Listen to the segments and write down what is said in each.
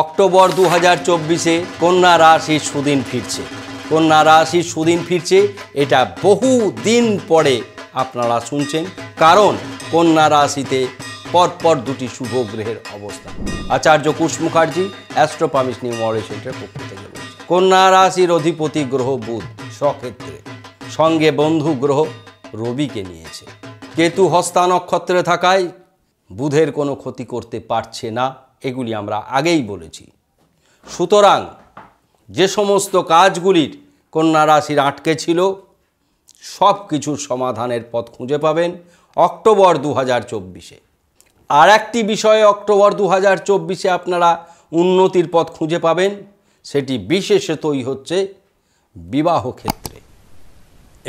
October 2024-এ কন্যা রাশির সুদিন ফিরছে। কন্যা রাশির সুদিন ফিরছে, এটা বহু দিন পরে আপনারা শুনছেন, কারণ কন্যা রাশিতে পরপর দুটি শুভ গ্রহের অবস্থান। আচার্য কুশ মুখার্জি অ্যাস্ট্রো পামিশ নিউমোরল সেন্টারের পক্ষ থেকে বলছি। কন্যা রাশির অধিপতি গ্রহ বুধ স্বক্ষেত্রে, সঙ্গে বন্ধু গ্রহ রবিকে নিয়েছে। কেতু হস্তা নক্ষত্রে থাকায় বুধের কোনো ক্ষতি করতে পারছে না, এগুলি আমরা আগেই বলেছি। সুতরাং যে সমস্ত কাজগুলির কন্যা রাশির আটকে ছিল, সব কিছুর সমাধানের পথ খুঁজে পাবেন অক্টোবর 2024-এ। আর একটি বিষয়ে অক্টোবর 2024-এ আপনারা উন্নতির পথ খুঁজে পাবেন, সেটি বিশেষতই হচ্ছে বিবাহ ক্ষেত্রে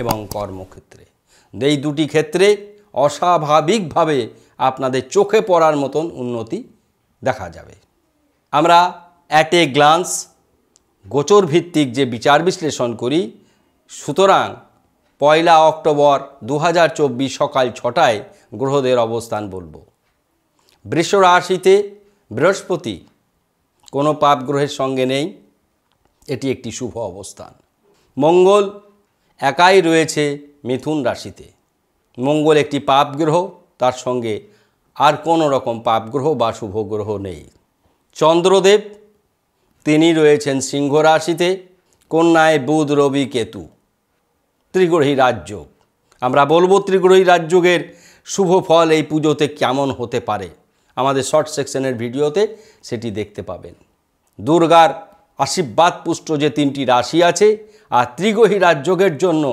এবং কর্মক্ষেত্রে। এই দুটি ক্ষেত্রে অস্বাভাবিকভাবে আপনাদের চোখে পড়ার মতন উন্নতি দেখা যাবে। আমরা অ্যাট এ গ্লান্স গোচর ভিত্তিক যে বিচার বিশ্লেষণ করি, সুতরাং 1 অক্টোবর 2024 সকাল 6টায় গ্রহদের অবস্থান বলবো। বৃষ রাশিতে বৃহস্পতি কোনো পাপ গ্রহের সঙ্গে নেই, এটি একটি শুভ অবস্থান। মঙ্গল একাই রয়েছে মিথুন রাশিতে। মঙ্গল একটি পাপ গ্রহ, তার সঙ্গে আর কোনো রকম পাপ গ্রহ বা শুভ গ্রহ নেই। চন্দ্রদেব তিনি রয়েছেন সিংহ রাশিতে, কন্যায় বুধ রবি কেতু, ত্রিগ্রহী রাজযোগ। আমরা বলবো ত্রিগ্রহী রাজযোগের শুভ ফল এই পুজোতে কেমন হতে পারে, আমাদের শর্ট সেকশনের ভিডিওতে সেটি দেখতে পাবেন। দুর্গার আশীর্বাদ পুষ্ট যে 3টি রাশি আছে, আর ত্রিগ্রহী রাজযোগের জন্য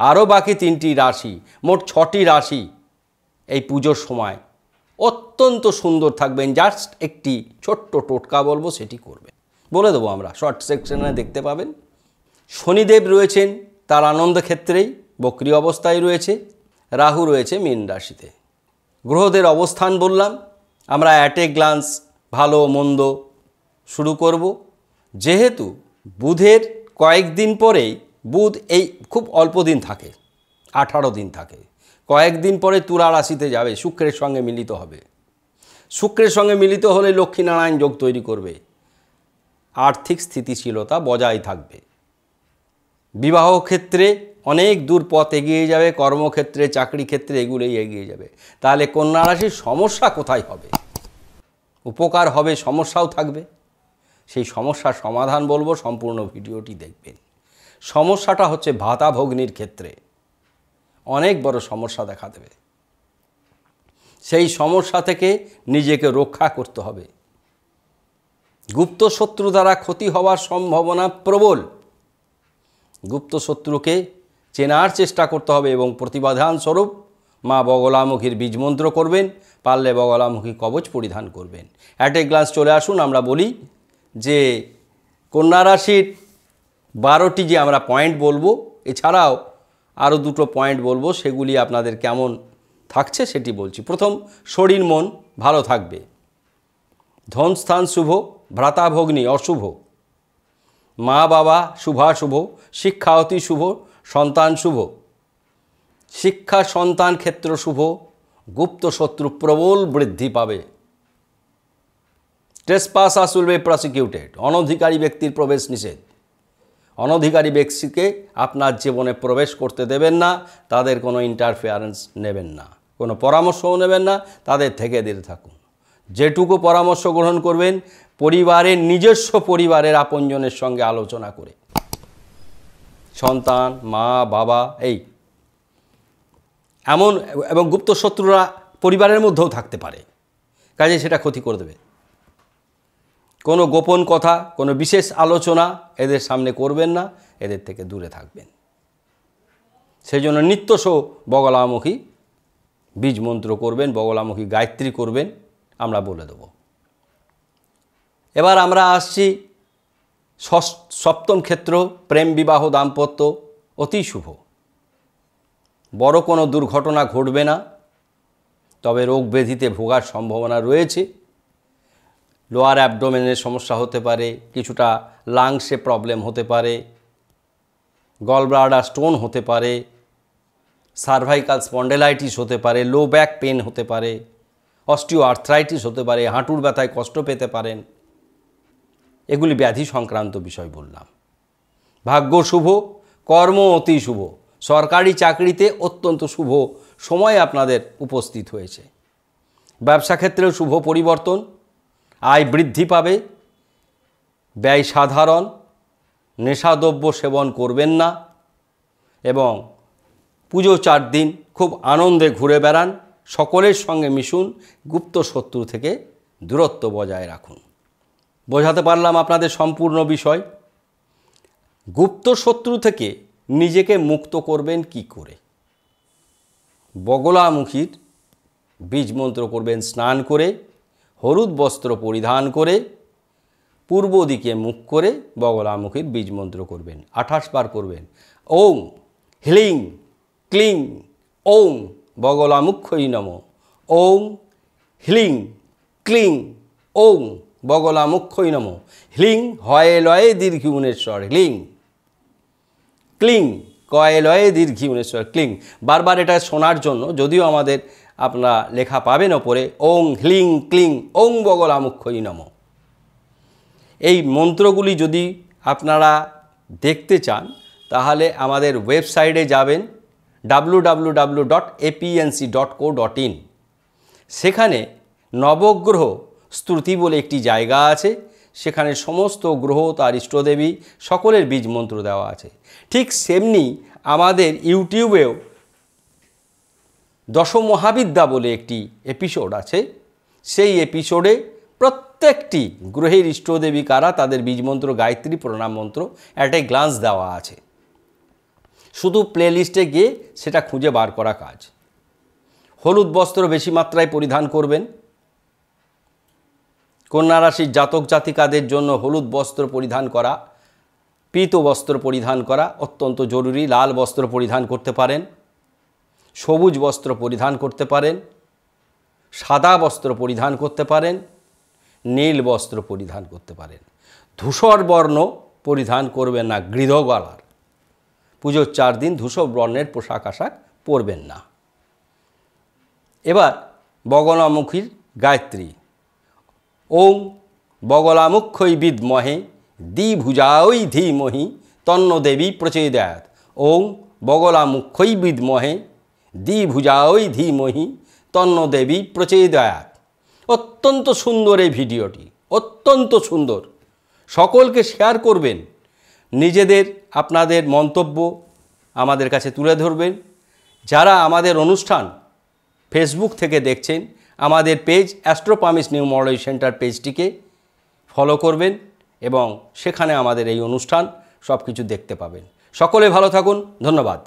আরও বাকি 3টি রাশি, মোট 6টি রাশি এই পুজোর সময় অত্যন্ত সুন্দর থাকবেন। জাস্ট একটি ছোট্ট টোটকা বলবো, সেটি করবেন, বলে দেবো আমরা, শর্ট সেকশনে দেখতে পাবেন। শনিদেব রয়েছেন তার আনন্দ ক্ষেত্রেই, বক্রী অবস্থায় রয়েছে। রাহু রয়েছে মীন রাশিতে। গ্রহদের অবস্থান বললাম, আমরা অ্যাট এ গ্লান্স ভালো মন্দ শুরু করব। যেহেতু বুধের কয়েকদিন পরেই, বুধ এই খুব অল্প দিন থাকে, 18 দিন থাকে, কয়েকদিন পরে তুলা রাশিতে যাবে, শুক্রের সঙ্গে মিলিত হবে। শুক্রের সঙ্গে মিলিত হলে লক্ষ্মীনারায়ণ যোগ তৈরি করবে, আর্থিক স্থিতিশীলতা বজায় থাকবে। বিবাহ ক্ষেত্রে অনেক দূর পথ এগিয়ে যাবে, কর্মক্ষেত্রে চাকরি ক্ষেত্রে এগুলোই এগিয়ে যাবে। তাহলে কন্যা রাশির সমস্যা কোথায় হবে, উপকার হবে, সমস্যাও থাকবে। সেই সমস্যার সমাধান বলবো, সম্পূর্ণ ভিডিওটি দেখবেন। সমস্যাটা হচ্ছে ভাতা ভগ্নির ক্ষেত্রে অনেক বড় সমস্যা দেখা দেবে। সেই সমস্যা থেকে নিজেকে রক্ষা করতে হবে। গুপ্ত শত্রু দ্বারা ক্ষতি হওয়ার সম্ভাবনা প্রবল। গুপ্ত শত্রুকে চেনার চেষ্টা করতে হবে এবং প্রতিবাধান স্বরূপ মা বগলামুখীর বীজমন্ত্র করবেন, পারলে বগলামুখী কবচ পরিধান করবেন। অ্যাট এ গ্লান্স চলে আসুন, আমরা বলি যে কন্যা রাশির 12টি যে আমরা পয়েন্ট বলবো, এছাড়াও আরও 2টো পয়েন্ট বলবো, সেগুলি আপনাদের কেমন থাকছে সেটি বলছি। প্রথম, শরীর মন ভালো থাকবে। ধনস্থান শুভ, ভ্রাতাভগ্নি অশুভ, মা বাবা শুভাশুভ, শিক্ষা অতি শুভ, সন্তান শুভ। শিক্ষা সন্তান ক্ষেত্র শুভ, গুপ্ত শত্রু প্রবল বৃদ্ধি পাবে। ট্রেসপাসার্স উইল বি প্রসিকিউটেড, অনধিকারী ব্যক্তির প্রবেশ নিষেধ। অনধিকারী ব্যক্তিকে আপনার জীবনে প্রবেশ করতে দেবেন না, তাদের কোনো ইন্টারফেয়ারেন্স নেবেন না, কোনো পরামর্শও নেবেন না, তাদের থেকে দূরে থাকুন। যেটুকু পরামর্শ গ্রহণ করবেন পরিবারের, নিজস্ব পরিবারের আপনজনের সঙ্গে আলোচনা করে। সন্তান, মা বাবা এই এমন, এবং গুপ্ত শত্রুরা পরিবারের মধ্যেও থাকতে পারে, কাজে সেটা ক্ষতি করে দেবে। কোনো গোপন কথা, কোনো বিশেষ আলোচনা এদের সামনে করবেন না, এদের থেকে দূরে থাকবেন। সেই জন্য নিত্যশ বগলামুখী বীজ মন্ত্র করবেন, বগলামুখী গায়ত্রী করবেন, আমরা বলে দেব। এবার আমরা আসছি সপ্তম ক্ষেত্র, প্রেম বিবাহ দাম্পত্য অতি শুভ। বড় কোনো দুর্ঘটনা ঘটবে না, তবে রোগ ব্যাধিতে ভোগার সম্ভাবনা রয়েছে। লোয়ার অ্যাবডোমেনের সমস্যা হতে পারে, কিছুটা লাংসে প্রবলেম হতে পারে, গলব্লাডার স্টোন হতে পারে, সার্ভাইকাল স্পন্ডেলাইটিস হতে পারে, লো ব্যাক পেন হতে পারে, অস্টিও আর্থ্রাইটিস হতে পারে, হাঁটুর ব্যথায় কষ্ট পেতে পারেন। এগুলি ব্যাধি সংক্রান্ত বিষয় বললাম। ভাগ্য শুভ, কর্ম অতি শুভ, সরকারি চাকরিতে অত্যন্ত শুভ সময় আপনাদের উপস্থিত হয়েছে। ব্যবসা ক্ষেত্রেও শুভ পরিবর্তন, আয় বৃদ্ধি পাবে, ব্যয় সাধারণ, নেশাদ্রব্য সেবন করবেন না এবং পুজো 4 দিন খুব আনন্দে ঘুরে বেড়ান, সকলের সঙ্গে মিশুন, গুপ্ত শত্রু থেকে দূরত্ব বজায় রাখুন। বোঝাতে পারলাম আপনাদের সম্পূর্ণ বিষয়। গুপ্ত শত্রু থেকে নিজেকে মুক্ত করবেন কি করে? বগলামুখীর বীজ মন্ত্র করবেন স্নান করে, হলুদ বস্ত্র পরিধান করে, পূর্ব দিকে মুখ করে বগলামুখীর বীজ মন্ত্র করবেন, 28 বার করবেন। ওং হ্লিং ক্লিং ওং বগলামুখ্যই নমঃ। ওং হ্লিং ক্লিং ওং বগলামুখ্যই নমঃ। হ্লিং হয়ে লয়ে দীর্ঘ উনেশ্বর হ্লিং, ক্লিং কয়ে লয়ে দীর্ঘ উনেশ্বর ক্লিং। বারবার এটা শোনার জন্য, যদিও আমাদের আপনারা লেখা পাবেন ওপরে, ওং হ্লিং ক্লিং ওং বগলামুখ্যই নমঃ। এই মন্ত্রগুলি যদি আপনারা দেখতে চান তাহলে আমাদের ওয়েবসাইটে যাবেন www.apnc.co.in। সেখানে নবগ্রহ স্তুতি বলে একটি জায়গা আছে, সেখানে সমস্ত গ্রহ তার ইষ্টদেবী সকলের বীজ মন্ত্র দেওয়া আছে। ঠিক সেমনি আমাদের ইউটিউবেও দশমহাবিদ্যা বলে একটি এপিসোড আছে, সেই এপিসোডে প্রত্যেকটি গ্রহের ইষ্টদেবী কারা, তাদের বীজমন্ত্র, গায়ত্রী, প্রণাম মন্ত্র একটা গ্লান্স দেওয়া আছে। শুধু প্লেলিস্টে গিয়ে সেটা খুঁজে বার করা কাজ। হলুদ বস্ত্র বেশি মাত্রায় পরিধান করবেন। কন্যা রাশির জাতক জাতিকাদের জন্য হলুদ বস্ত্র পরিধান করা, পীত বস্ত্র পরিধান করা অত্যন্ত জরুরি। লাল বস্ত্র পরিধান করতে পারেন, সবুজ বস্ত্র পরিধান করতে পারেন, সাদা বস্ত্র পরিধান করতে পারেন, নীল বস্ত্র পরিধান করতে পারেন। ধূসর বর্ণ পরিধান করবেন না, গৃহগলার। পুজোর 4 দিন ধূসর বর্ণের পোশাক আশাক পরবেন না। এবার বগলামুখীর গায়ত্রী। ওং বগলামুখ্যই বিদ্মহে দ্বিভুজাঐ ধীমহি তন্ন দেবী প্রচোদয়াৎ। ওং বগলামুখ্যই বিদ্মহে দ্বিভুজাঐ ধীমহি তন্ন দেবী প্রচোদয়াৎ। অত্যন্ত সুন্দর এই ভিডিওটি, অত্যন্ত সুন্দর। সকলকে শেয়ার করবেন, নিজেদের আপনাদের মন্তব্য আমাদের কাছে তুলে ধরবেন। যারা আমাদের অনুষ্ঠান ফেসবুক থেকে দেখছেন, আমাদের পেজ অ্যাস্ট্রোপামিস নিউমোরোলজি সেন্টার পেজটিকে ফলো করবেন এবং সেখানে আমাদের এই অনুষ্ঠান সব কিছু দেখতে পাবেন। সকলে ভালো থাকুন, ধন্যবাদ।